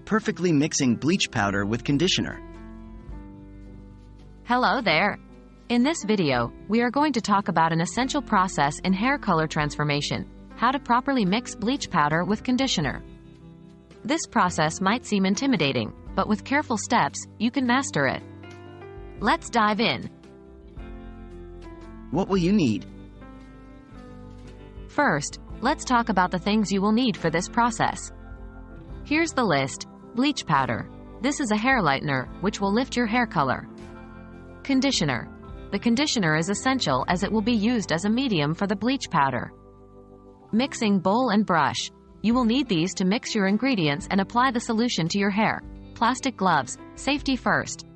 perfectly mixing bleach powder with conditioner. Hello there! In this video, we are going to talk about an essential process in hair color transformation: how to properly mix bleach powder with conditioner. This process might seem intimidating, but with careful steps, you can master it. Let's dive in. What will you need? First, let's talk about the things you will need for this process. Here's the list. Bleach powder. This is a hair lightener, which will lift your hair color. Conditioner. The conditioner is essential as it will be used as a medium for the bleach powder. Mixing bowl and brush. You will need these to mix your ingredients and apply the solution to your hair. Plastic gloves. Safety first.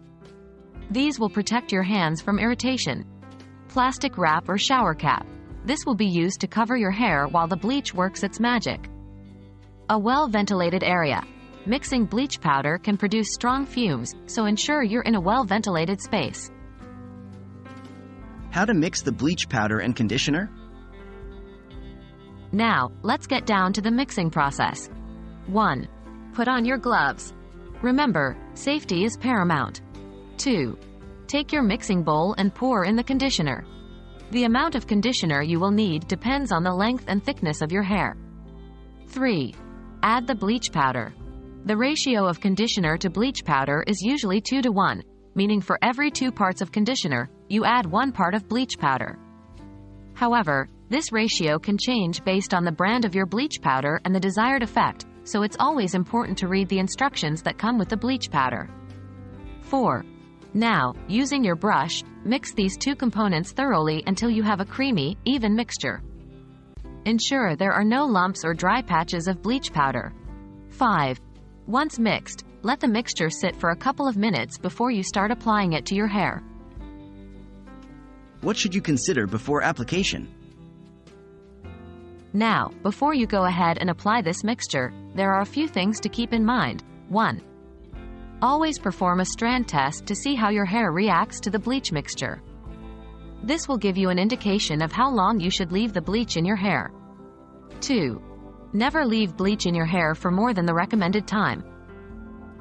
These will protect your hands from irritation. Plastic wrap or shower cap. This will be used to cover your hair while the bleach works its magic. A well-ventilated area. Mixing bleach powder can produce strong fumes, so ensure you're in a well-ventilated space. How to mix the bleach powder and conditioner? Now, let's get down to the mixing process. 1. Put on your gloves. Remember, safety is paramount. 2. Take your mixing bowl and pour in the conditioner. The amount of conditioner you will need depends on the length and thickness of your hair. 3. Add the bleach powder. The ratio of conditioner to bleach powder is usually 2 to 1, meaning for every 2 parts of conditioner, you add 1 part of bleach powder. However, this ratio can change based on the brand of your bleach powder and the desired effect, so it's always important to read the instructions that come with the bleach powder. 4. Now, using your brush, mix these 2 components thoroughly until you have a creamy, even mixture. Ensure there are no lumps or dry patches of bleach powder. 5. Once mixed, let the mixture sit for a couple of minutes before you start applying it to your hair. What should you consider before application? Now, before you go ahead and apply this mixture, there are a few things to keep in mind. 1. Always perform a strand test to see how your hair reacts to the bleach mixture. This will give you an indication of how long you should leave the bleach in your hair. 2. Never leave bleach in your hair for more than the recommended time.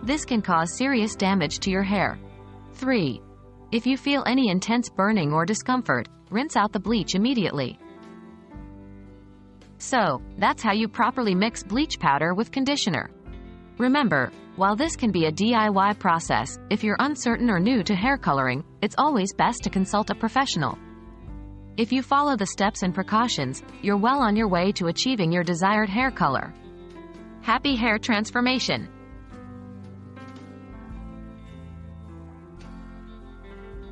This can cause serious damage to your hair. 3. If you feel any intense burning or discomfort, rinse out the bleach immediately. So, that's how you properly mix bleach powder with conditioner. Remember, while this can be a DIY process, if you're uncertain or new to hair coloring, it's always best to consult a professional. If you follow the steps and precautions, you're well on your way to achieving your desired hair color. Happy hair transformation!